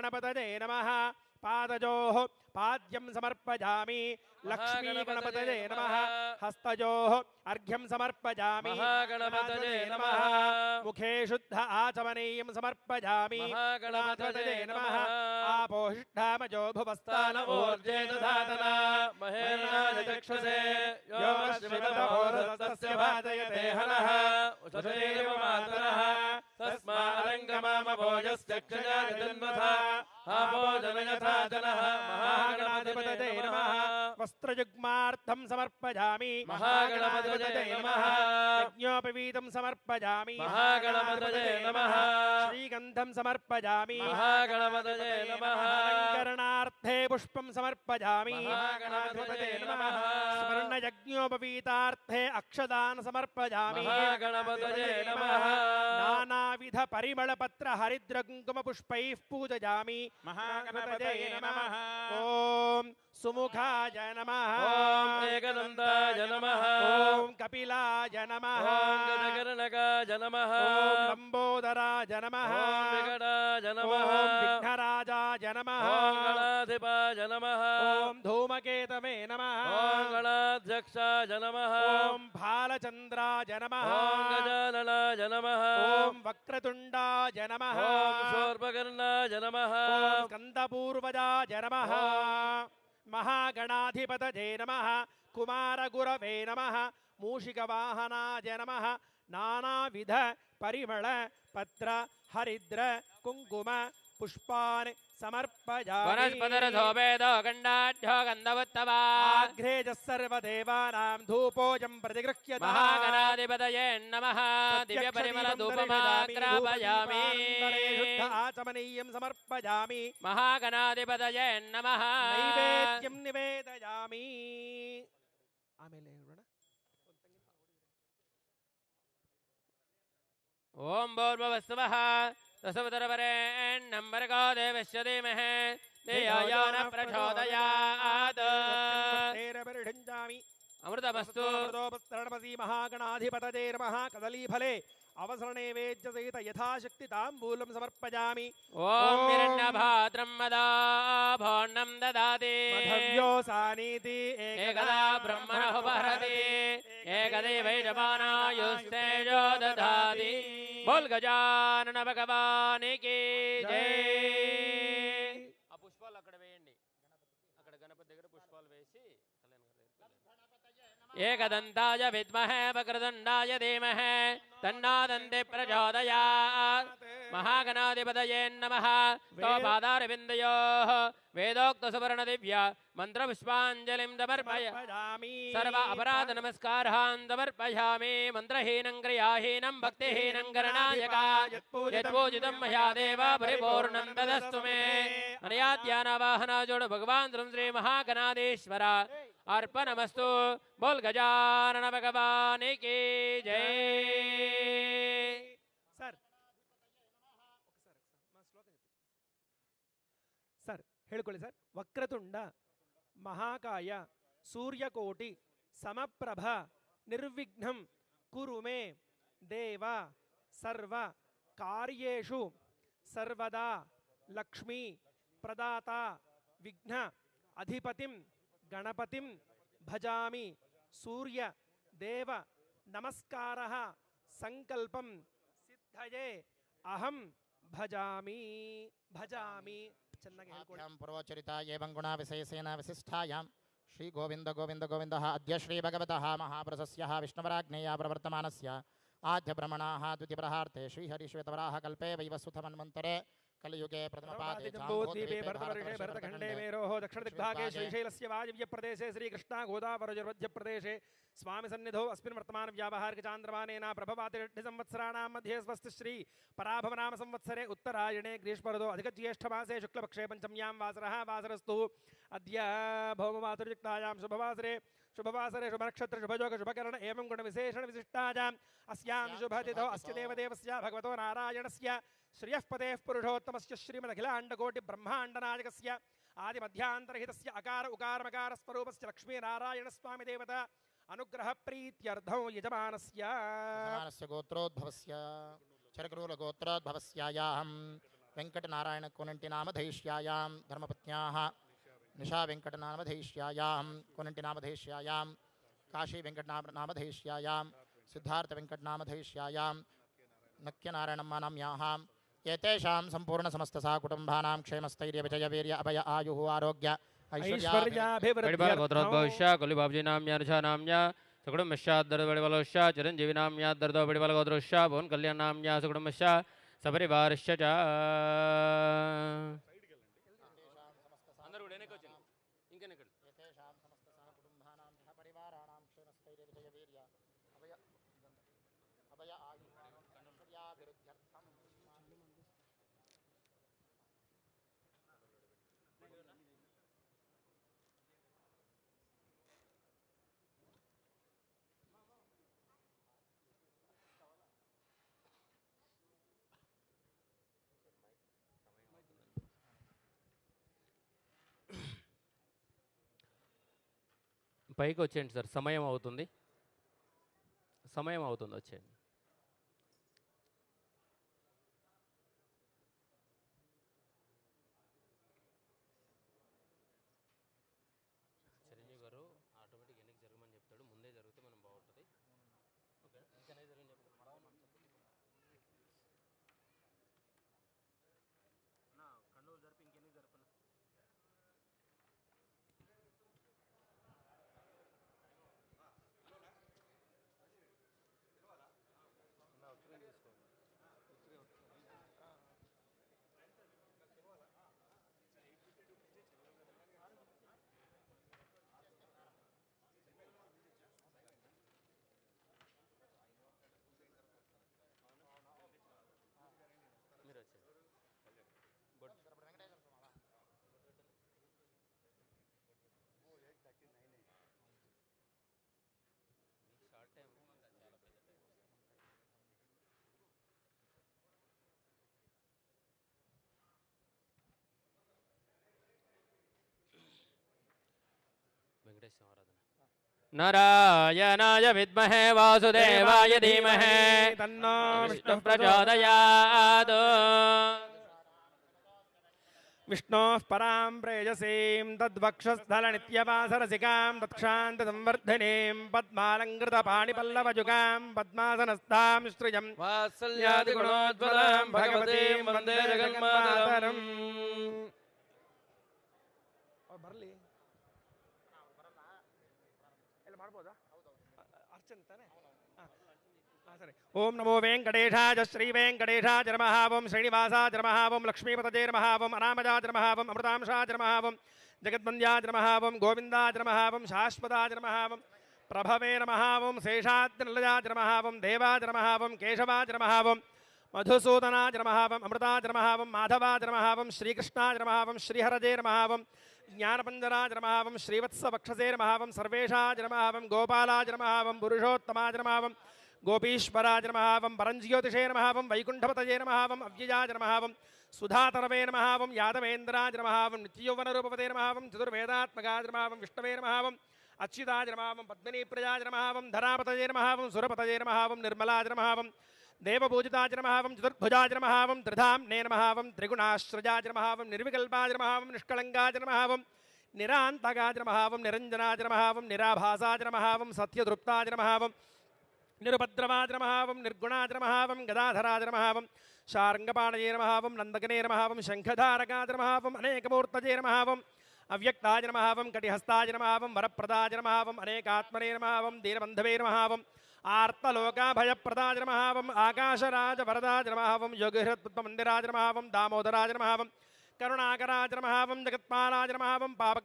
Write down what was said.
गणपतये नमः पादयोः पाद्यं समर्पयामि लक्ष्मी गणपतये नमः हस्तयोः अर्घ्यं समर्पयामि महागणपतये नमः मुखे शुद्ध आचमनीयं समर्पयामि महागणपतये नमः आपोषिष्ठामजो भुवस्तान ऊर्जे दधातना महेन्द्राय चक्षुषे यो योऽश्वितभोरतस्य भाजयते हनः उषधेव मातरः तस्मादङ्गमामभोजश्चक्षुषा जन्मथा आभोजनयथा जनः महागणाधिपतये नमः वस्त्रयुग्मार्थं समर्पयामि महागणपतये नमः यज्ञोपवीतं समर्पयामि महागणपतये नमः श्रीगन्धं समर्पयामि महागणपतये नमः अलङ्करणार्थे पुष्पं समर्पयामि महागणपतये नमः स्वर्णयज्ञोपवीतार्थे अक्षदान समर्पयामि महागणपतये नमः नानाविध परिमलपत्र हरिद्र कुङ्कुम पुष्पैः पूजयामि महागणपतये नमः ओम सुमुखाय नमः ओम एकदन्ताय नमः ओम कपिलाय नमः ओम गजकर्णकाय नमः ओम लंबोदराय नमः ओम विकटाय नमः ओम विघ्नराजाय नमः ओम गणाधिपाय नमः ओम धूमकेतवे नमः ओम गणाध्यक्षाय नमः ओम भालचंद्राय नमः ओम गजाननाय नमः ओम वक्रतुंडाय नमः ओम शूर्पकर्णाय नमः ओम स्कंदपूर्वजाय नमः महागणाधिपतये नमः कुमारगुरवे नमः मूषिकवाहनाय नमः नानाविध परिमळ पत्र हरिद्र कुंकुम पुष्पान् समर्पयामि वनस्पतिर्धूपेदो गण्डाढ्यो गन्धवत्तवा आघ्रेजः सर्वदेवानां धूपोऽयं प्रतिगृह्यतः महागणाधिपतये नमः दिव्यपरिमलधूपमाग्रापयामि शुद्ध आचमनीयं समर्पयामि महागणाधिपतये नमः नैवेद्यं निवेदयामि आमेले ನೋಡೋಣ ओम भूर्भुवस्सुवः तस्सवितुर्वरेण्यं भर्गो देवस्य धीमहि धियो यो न प्रचोदयात् अमृतमस्तु अमृतोपस्तरणपति महागणाधिपतये नमः कदलीफले अवसरणे वेद्यसहित यथाशक्ति ताम्बूलं समर्पयामि ओम हिरण्यभाद्रं मदाभोन्नं ददाति मधव्योसानीति एकदा ब्रह्मणः उपहरति एकदैवैजमानायुस्तेजो ददाति बोल गजानन भगवान की जय ఆ పుష్పాలు అక్కడ వేయండి అక్కడ గణపతి దగ్గర పుష్పాలు వేసి एकदन्ताय विद्महे वक्रतुण्डाय धीमहि तन्नो दन्ति प्रचोदयात् महागणाधिपतये नमः तवपादारविन्दयोः वेदोक्तसुवर्णदिव्य मन्त्रपुष्पाञ्जलिं समर्पयामि सर्व अपराध नमस्कारान् समर्पयामि मन्त्रहीनं क्रियाहीनं भक्तिहीनं गणनायका यत्पूजितं मया देव परिपूर्णं तदस्तु मे अनया ध्यानवाहनाजोड भगवान् श्री महागणाधीश्वर अर्पणमस्तु बोल गजानन भगवान की जय सर सर ಹೇಳಿಕೊಳ್ಳಿ ಸರ್ ವಕ್ರತುಂಡ ಮಹಾಕಾಯ ಸೂರ್ಯಕೋಟಿ ಸಮಪ್ರಭ ನಿರ್ವಿಘ್ನಂ ಕುರು ಮೇ ದೇವ ಸರ್ವ ಕಾರ್ಯೇಷು ಸರ್ವದಾ ಲಕ್ಷ್ಮೀ ಪ್ರದಾತ ವಿಘ್ನ ಅಧಿಪತಿಂ गणपतिं भजामि सूर्य देव नमस्कारः संकल्पं सिद्धये अहं भजामि भजामि पूर्वचरिता एवं गुणा विशेषेण विशिष्टायां श्री गोविंद गोविंद गोविंदः अद्य श्री भगवतः महापुरुषस्य विष्णुवराज्ञया प्रवर्तमानस्य आद्य ब्रह्मणाः द्वितीयप्रहार्थे श्रीहरिश्वेतवराह कल्पे वैवस्वतमन्वन्तरे कलियुगे प्रथमपादे जम्बूद्वीपे भरतवर्षे भरतखण्डे मेरोः दक्षिणदिग्भागे श्रीशैलस्य वायव्यप्रदेशे श्रीकृष्णा गोदावरीमध्यप्रदेशे स्वामी सन्निधौ अस्मिन् वर्तमान व्यावहारिकचान्द्रमानेन प्रभवाति संवत्सराणां मध्ये स्वस्ति श्री पराभवनाम संवत्सरे उत्तरायणे ग्रीष्मऋतौ अधिकज्येष्ठमासे शुक्लपक्षे पंचम्यां वासरः वासरस्तु अद्य भौममातुर्युक्तायां शुभवासरे शुभनक्षत्र शुभयोग शुभकरण एवं गुणविशेषण विशिष्टायाम् अस्यां शुभतिथौ अस्य देवदेवस्य भगवतो नारायणस्य श्रियः पतेः पुरुषोत्तमस्य श्रीमदखिलाण्डकोटि ब्रह्माण्डनायकस्य आदिमध्यान्तरहितस्य अकार उकारमकार स्वरूपस्य लक्ष्मीनारायणस्वामी देवता अनुग्रह प्रीत्यर्थं यजमानस्य गोत्रोद्भवस्य चरकुरूल गोत्रोद्भवस्यायाहं वेङ्कटनारायणकोनण्टिनामधैष्यायां धर्मपत्न्याः निशा वेङ्कटनामधैष्यायां कोनण्टिनामधैष्यायां काशी वेङ्कटनामधैष्यायां सिद्धार्थवेङ्कटनामधैष्यायां नक्यनारायणम्मानाम्याः एतेषां सम्पूर्णसमस्तसा कुटुम्बानां क्षेमस्थैर्यविजयवीर्य अभय आयुः आरोग्य गोत्रोद्भविष्य कुलिबाबुजीनाम्या सुकुटुम्बश्चाद्दर्दबलिबलश्च चिरञ्जीविनाम्याद्दर्दबलिबलगोत्रोश्च भुवन् कल्याणाम्या सुकुटुम्बश्च सपरिवारश्च च పైకి వచ్చేయండి సార్, సమయం అవుతుంది వచ్చేయండి. చిరంజీవి గారు ఆటోమేటిక్ ఎన్నిక జరగమని చెప్తాడు, ముందే జరిగితే మనం బాగుంటుంది. ఓకే, ఇంకనే జరగని చెప్పండి. కండువులు జరిపి ఇంకెన్ని జరపను. మీరు వచ్చేయండి. గుడ్. షార్ట్ టైం చాలా పెద్ద టైం. వెంకటేశ్వర ఆరాధన. नारायणाय विद्महे वासुदेवाय धीमहि तन्नो विष्णुः प्रचोदयात्. विष्णोः परां प्रेयसीं तद्वक्षस्थलनित्यवासरसिकां तत्क्षान्तसंवर्धिनीं पद्मालङ्कृतपाणिपल्लवजुगां पद्मासनस्थां श्रियं वात्सल्यादिगुणोज्ज्वलां भगवतीं वन्दे जगन्मातरम्. ಬರಲಿ ಎಲ್ಲ ಮಾಡ್ಬೋದಾ? ಅರ್ಚನೆ ತಾನೆ? ಸರಿ. ಓಂ ನಮೋ ವೆಂಕಟೇಶಾಯ ಶ್ರೀ ವೆಂಕಟೇಶಾಯ ನಮಃ. ಓಂ ಶ್ರೀನಿವಾಸಾಯ ನಮಃ. ಓಂ ಲಕ್ಷ್ಮೀಪತಯೇ ನಮಃ. ಓಂ ಅನಾಮಜಾಯ ನಮಃ. ಓಂ ಅಮೃತಾಂಶಾಯ ನಮಃ. ಓಂ ಜಗದ್ವಂದ್ಯಾಯ ನಮಃ. ಓಂ ಗೋವಿಂದಾಯ ನಮಃ. ಓಂ ಶಾಶ್ವತಾಯ ನಮಃ. ಓಂ ಪ್ರಭವೇ ನಮಃ. ಓಂ ಶೇಷಾದ್ರಿಲಯಾಯ ನಮಃ. ಓಂ ದೇವಾಯ ನಮಃ. ಓಂ ಕೇಶವಾಯ ನಮಃ. ಓಂ ಮಧುಸೂದನಾಯ ನಮಃ. ಓಂ ಅಮೃತಾಯ ನಮಃ. ಓಂ ಮಾಧವಾಯ ನಮಃ. ಓಂ ಶ್ರೀಕೃಷ್ಣಾಯ ನಮಃ. ಓಂ ಶ್ರೀಹರಜೇ ನಮಃ. ಓಂ ಜ್ಞಾನಪಂಜರಾಯ ನಮಃ. ಓಂ ಶ್ರೀವತ್ಸವಕ್ಷಸೇ ನಮಃ. ಓಂ ಸರ್ವೇಶಾಯ ನಮಃ. ಓಂ ಗೋಪಾಲಾಯ ನಮಃ. ಓಂ ಪುರುಷೋತ್ತಮಾಯ ನಮಃ. ಓಂ गोपीश्वराय नमः. ओं परञ्ज्योतिषे नमः. ओं वैकुण्ठपतये नमः. ओं अव्ययाय नमः. ओं सुधातरवे नमः. ओं यादवेन्द्राय नमः. ओं नित्ययौवनरूपपते नमः. ओं चतुर्वेदात्मकाय नमः. ओं विष्णवे नमः. ओं अच्युताय नमः. ओं पद्मिनीप्रियाय नमः. ओं धरापतये नमः. ओं सुरपतये नमः. ओं निर्मलाय नमः. ओं देवपूजिताय नमः. ओं चतुर्भुजाय नमः. ओं त्रिधाम्ने नमः. ओं त्रिगुणाश्रजाय नमः. ओं निर्विकल्पाय नमः. ओं निष्कलङ्काय नमः. ओं निरान्तकाय नमः. ओं निरञ्जनाय नमः. ओं निराभासाय नमः. ओं सत्यतृप्ताय नमः. ओं निरुपद्रवाय नमः. ओं निर्गुणाय नमः. ओं गदाधराय नमः. ओं शार्ङ्गपाणये नमः. ओं नन्दकने नमः. ओं शङ्खधारकाय नमः. ओं अनेकमूर्तये नमः. ओं अव्यक्ताय नमः. ओं कटिहस्ताय नमः. ओं वरप्रदाय नमः. ओं अनेकात्मने नमः. ओं दीनबन्धवे नमः. ओं आर्तलोकाभयप्रदाय नमः. ओं आकाशराज वरदाय नमः. ओं योगिहृत्पद्ममन्दिराय नमः. ओं दामोदराय नमः. ओं करुणाकराय नमः. ओं जगत्पालाय नमः. ओं पावक